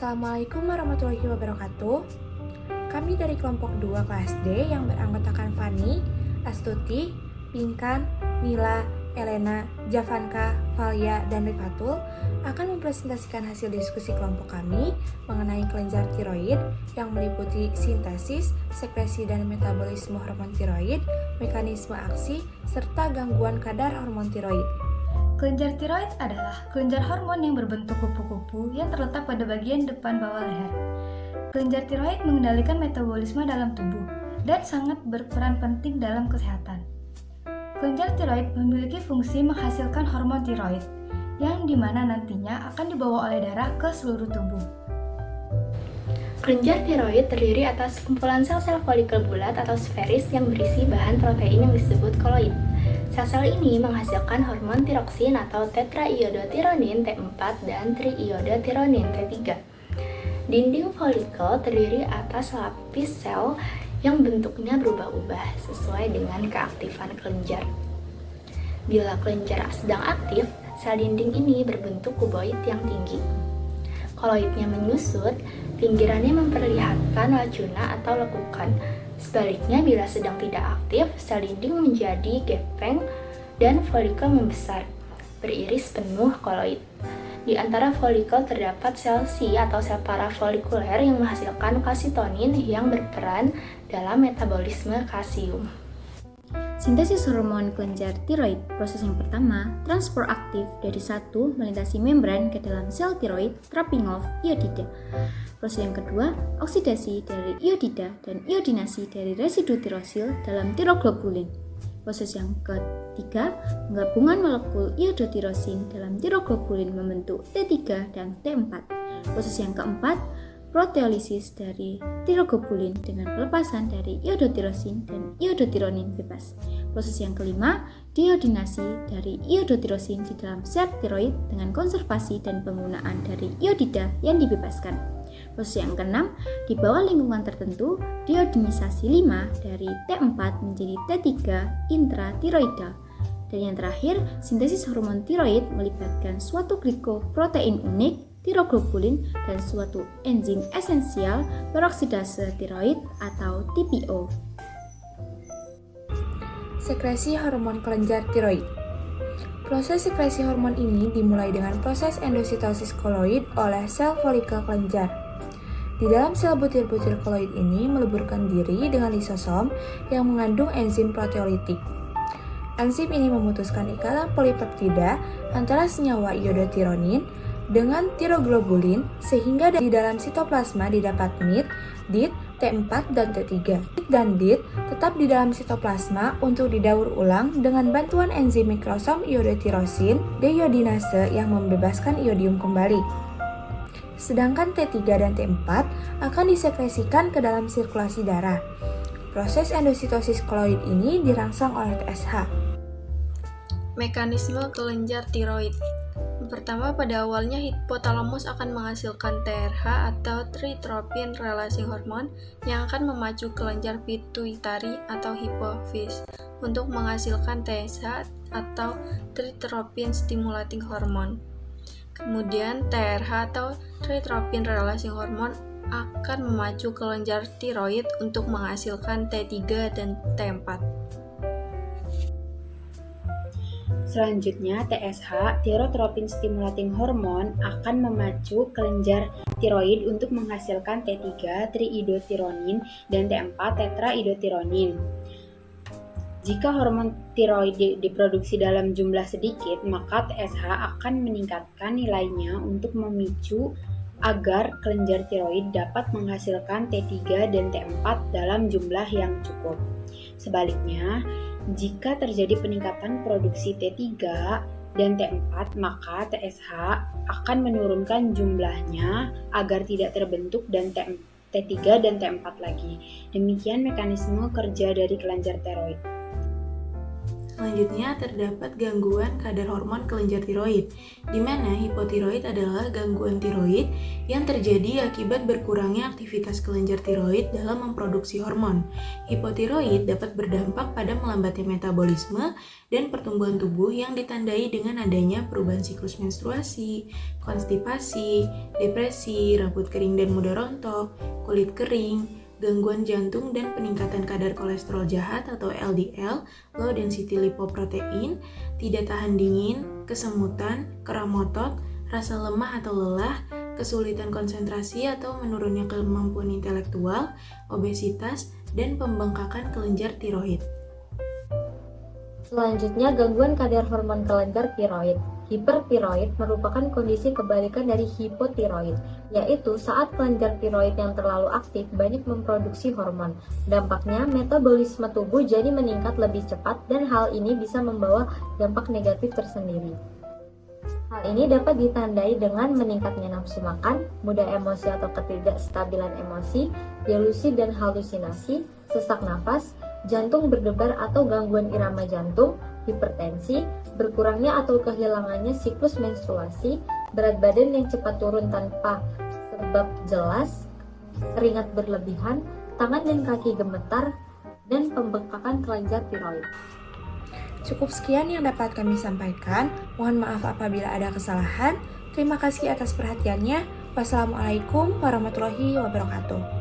Assalamualaikum warahmatullahi wabarakatuh. Kami dari kelompok 2 kelas D yang beranggotakan Fani, Astuti, Pinkan, Mila, Elena, Javanka, Valia, dan Rifatul akan mempresentasikan hasil diskusi kelompok kami mengenai kelenjar tiroid yang meliputi sintesis, sekresi dan metabolisme hormon tiroid, mekanisme aksi, serta gangguan kadar hormon tiroid. Kelenjar tiroid adalah kelenjar hormon yang berbentuk kupu-kupu yang terletak pada bagian depan bawah leher. Kelenjar tiroid mengendalikan metabolisme dalam tubuh dan sangat berperan penting dalam kesehatan. Kelenjar tiroid memiliki fungsi menghasilkan hormon tiroid, yang dimana nantinya akan dibawa oleh darah ke seluruh tubuh. Kelenjar tiroid terdiri atas kumpulan sel-sel folikel bulat atau sferis yang berisi bahan protein yang disebut koloid. Sel-sel ini menghasilkan hormon tiroksin atau tetraiodothironin T4 dan triiodothironin T3. Dinding folikel terdiri atas lapis sel yang bentuknya berubah-ubah sesuai dengan keaktifan kelenjar. Bila kelenjar sedang aktif, sel dinding ini berbentuk kuboid yang tinggi. Koloidnya menyusut, pinggirannya memperlihatkan lacuna atau lekukan. Sebaliknya, bila sedang tidak aktif, sel dinding menjadi gepeng dan folikel membesar, beriris penuh koloid. Di antara folikel terdapat sel C atau sel parafolikuler yang menghasilkan kalsitonin yang berperan dalam metabolisme kalsium. Sintesis hormon kelenjar tiroid. Proses yang pertama, transport aktif dari satu melintasi membran ke dalam sel tiroid, trapping of iodida. Proses yang kedua, oksidasi dari iodida dan iodinasi dari residu tirosil dalam tiroglobulin. Proses yang ketiga, penggabungan molekul iodotirosin dalam tiroglobulin membentuk T3 dan T4. Proses yang keempat, proteolisis dari tiroglobulin dengan pelepasan dari iodotirosin dan iodotironin bebas. Proses yang kelima, diodinasi dari iodotirosin di dalam sel tiroid dengan konservasi dan penggunaan dari iodida yang dibebaskan. Proses yang keenam, di bawah lingkungan tertentu, diodinisasi 5 dari T4 menjadi T3 intratiroidal. Dan yang terakhir, sintesis hormon tiroid melibatkan suatu glikoprotein unik, tiroglobulin, dan suatu enzim esensial peroksidase tiroid atau TPO. Sekresi hormon kelenjar tiroid. Proses sekresi hormon ini dimulai dengan proses endositosis koloid oleh sel folikel kelenjar. Di dalam sel butir-butir koloid ini meleburkan diri dengan lisosom yang mengandung enzim proteolitik. Enzim ini memutuskan ikatan polipeptida antara senyawa iodotironin dengan tiroglobulin sehingga di dalam sitoplasma didapat MIT, DIT, T4, dan T3. MIT dan DIT tetap di dalam sitoplasma untuk didaur ulang dengan bantuan enzim mikrosom iodotirosin deiodinase yang membebaskan iodium kembali. Sedangkan T3 dan T4 akan disekresikan ke dalam sirkulasi darah. Proses endositosis koloid ini dirangsang oleh TSH. Mekanisme kelenjar tiroid. Pertama, pada awalnya hipotalamus akan menghasilkan TRH atau tritropin releasing hormone yang akan memacu kelenjar pituitari atau hipofis untuk menghasilkan TSH atau tritropin stimulating hormone. Kemudian TRH atau tritropin releasing hormone akan memacu kelenjar tiroid untuk menghasilkan T3 dan T4. Selanjutnya, TSH, tyrotropin stimulating hormone, akan memacu kelenjar tiroid untuk menghasilkan T3, triiodothironin, dan T4, tetraiodothironin. Jika hormon tiroid diproduksi dalam jumlah sedikit, maka TSH akan meningkatkan nilainya untuk memicu agar kelenjar tiroid dapat menghasilkan T3 dan T4 dalam jumlah yang cukup. Sebaliknya, jika terjadi peningkatan produksi T3 dan T4, maka TSH akan menurunkan jumlahnya agar tidak terbentuk dan T3 dan T4 lagi. Demikian mekanisme kerja dari kelenjar tiroid. Selanjutnya, terdapat gangguan kadar hormon kelenjar tiroid, di mana hipotiroid adalah gangguan tiroid yang terjadi akibat berkurangnya aktivitas kelenjar tiroid dalam memproduksi hormon. Hipotiroid dapat berdampak pada melambatnya metabolisme dan pertumbuhan tubuh yang ditandai dengan adanya perubahan siklus menstruasi, konstipasi, depresi, rambut kering dan mudah rontok, kulit kering, gangguan jantung dan peningkatan kadar kolesterol jahat atau LDL, low density lipoprotein, tidak tahan dingin, kesemutan, kram otot, rasa lemah atau lelah, kesulitan konsentrasi atau menurunnya kemampuan intelektual, obesitas, dan pembengkakan kelenjar tiroid. Selanjutnya, gangguan kadar hormon kelenjar tiroid. Hipertiroid merupakan kondisi kebalikan dari hipotiroid, yaitu saat kelenjar tiroid yang terlalu aktif banyak memproduksi hormon. Dampaknya, metabolisme tubuh jadi meningkat lebih cepat dan hal ini bisa membawa dampak negatif tersendiri. Hal ini dapat ditandai dengan meningkatnya nafsu makan, mudah emosi atau ketidakstabilan emosi, delusi dan halusinasi, sesak napas, jantung berdebar atau gangguan irama jantung, hipertensi, berkurangnya atau kehilangannya siklus menstruasi, berat badan yang cepat turun tanpa sebab jelas, keringat berlebihan, tangan dan kaki gemetar, dan pembengkakan kelenjar tiroid. Cukup sekian yang dapat kami sampaikan. Mohon maaf apabila ada kesalahan. Terima kasih atas perhatiannya. Wassalamualaikum warahmatullahi wabarakatuh.